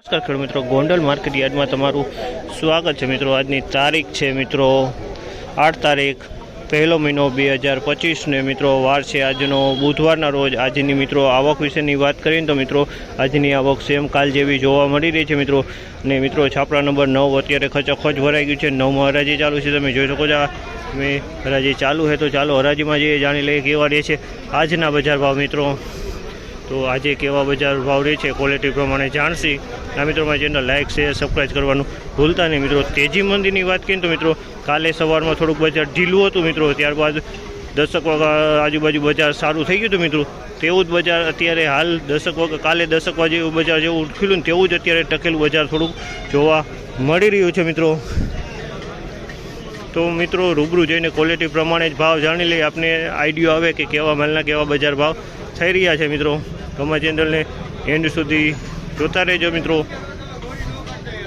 નમસ્કાર ખેડૂત મિત્રો, ગોંડલ માર્કેટ યાર્ડમાં તમારું સ્વાગત છે મિત્રો। આજની તારીખ છે મિત્રો 8 તારીખ પહેલો મહિનો 2025 ને મિત્રો વાર છે આજનો બુધવારના રોજ। આજની મિત્રો આવક વિશેની વાત કરીએ તો મિત્રો આજની આવક સેમ કાલ જેવી જોવા મળી રહી છે મિત્રો। ને મિત્રો છાપરા નંબર 9 અત્યારે ખચખચ ભરાઈ ગયું છે। 9માં હરાજી ચાલુ છે, તમે જોઈ શકો છો। મેં હરાજી ચાલુ છે તો ચાલો હરાજીમાં જઈએ, જાણી લઈએ કેવા રહે છે આજના બજાર ભાવ મિત્રો। તો આજે કેવા બજાર ભાવ રહે છે ક્વોલિટી પ્રમાણે જાણશી। આ મિત્રો મારી ચેનલ લાઇક શેર સબસ્ક્રાઈબ કરવાનું ભૂલતા નહીં મિત્રો। તેજી મંદીની વાત કરીએ તો મિત્રો કાલે સવારમાં થોડુંક બજાર ઢીલું હતું મિત્રો, ત્યારબાદ 10 વાગ્યા આજુબાજુ બજાર સારું થઈ ગયું હતું મિત્રો। તેવું જ બજાર અત્યારે હાલ 10 વાગ્યા કાલે 10 વાગે બજાર જેવું ખુલ્યું ને તેવું જ અત્યારે ટકેલું બજાર થોડુંક જોવા મળી રહ્યું છે મિત્રો। તો મિત્રો રૂબરૂ જઈને ક્વોલિટી પ્રમાણે જ ભાવ જાણી લઈએ, આપને આઈડિયો આવે કે કેવા માલના કેવા બજાર ભાવ થઈ રહ્યા છે મિત્રો। તમારા ચેનલને એન્ડ સુધી જોતા રહેજો મિત્રો।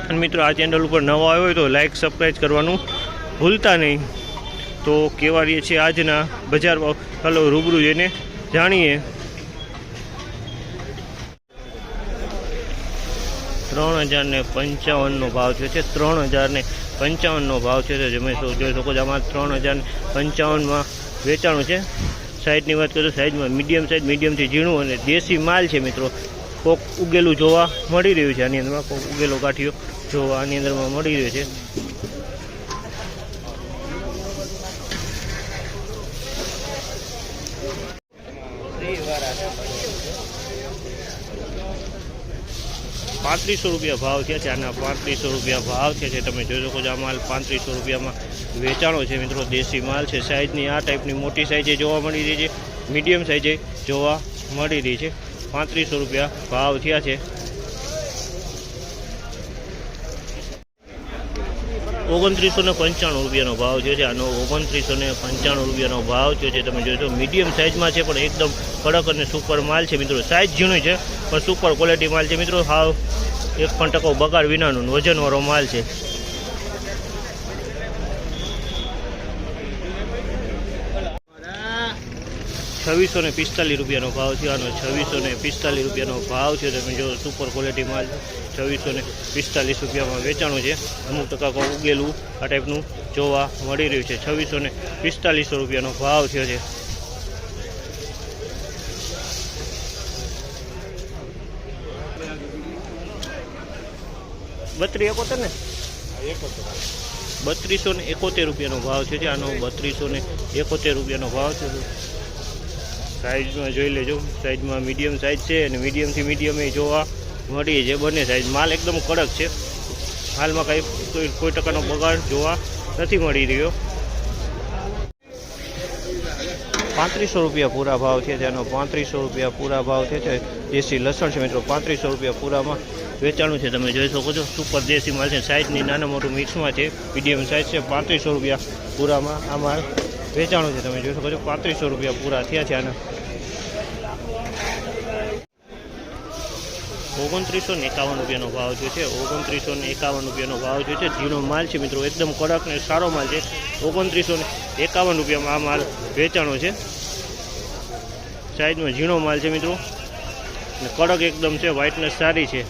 અને મિત્રો આ ચેનલ ઉપર નવા આવ્યો હોય તો લાઇક સબસ્ક્રાઈબ કરવાનું ભૂલતા નહીં। તો કેવા રહીએ છે આજના બજાર ભાવ, ચાલો રૂબરૂ જઈને જાણીએ। 3055નો ભાવ છે, 3055નો ભાવ છે। તમે જોઈ શકો છો આમાં 3055માં વેચાણું છે। સાઇઝની વાત કરું, સાઇઝમાં મીડિયમ સાઇઝ, મીડિયમથી ઝીણું અને દેશી માલ છે મિત્રો। કોક ઉગેલું જોવા મળી રહ્યું છે, આની અંદરમાં કોક ઉગેલો ગાંઠિયો જોવા આની અંદરમાં મળી રહ્યો છે। ₹3500 ભાવ છે, આના ₹3500 ભાવ છે। તમે જોઈ શકો છો આ માલ ₹3500માં વેચાણો છે મિત્રો। દેશી માલ છે, સાઇઝની આ ટાઈપની મોટી સાઇઝે જોવા મળી રહી છે, મીડિયમ સાઇઝે જોવા મળી રહી છે। ₹3500 ભાવ થયા છે। 2995નો ભાવ છે, આનો 2995નો ભાવ છે। તમે જોશો મીડિયમ સાઇઝમાં છે પણ એકદમ કડક અને સુપર માલ છે મિત્રો। સાઇઝ ઝીણું છે પણ સુપર ક્વોલિટી માલ છે મિત્રો। હાવ 1% બગાડ વિનાનું વજનવાળો માલ છે। ₹2645નો ભાવ છે, આનો ₹2645નો ભાવ છે। તમે જો સુપર ક્વોલિટી માલ છે, ₹2645માં વેચાણું છે। અમુક ટકા ઉગેલું આ ટાઈપનું જોવા મળી રહ્યું છે। ₹2645નો ભાવ થયો છે। ₹3271નો ભાવ છે, આનો ₹3271નો ભાવ છે। સાઇઝમાં જોઈ લેજો, સાઇઝમાં મીડિયમ સાઇઝ છે અને મીડિયમથી મીડિયમ એ જોવા મળી છે બંને સાઇઝ। માલ એકદમ કડક છે, હાલમાં કોઈ ટકાનો બગાડ જોવા નથી મળી રહ્યો। ₹3500 પૂરા ભાવ છે, તેનો ₹3500 પૂરા ભાવ છે। દેશી લસણ છે મિત્રો, ₹3500 પૂરામાં વેચાણું છે। તમે જોઈ શકો છો સુપર દેશી માલ છે, સાઇઝની નાના મોટું મિક્સમાં છે, મીડિયમ સાઇઝ છે। ₹3500 પૂરામાં આ માલ વેચાણું છે। તમે જોઈ શકો છો ₹3500 પૂરા થયા છે આના। 2951નો ભાવ છે, 2951નો ભાવ છે। ઝીણો માલ છે મિત્રો, એકદમ કડક ને સારો માલ છે। ₹2951માં આ માલ વેચાણો છે। સાઈઝમાં ઝીણો માલ છે મિત્રો અને કડક એકદમ છે, વ્હાઇટનેસ સારી છે।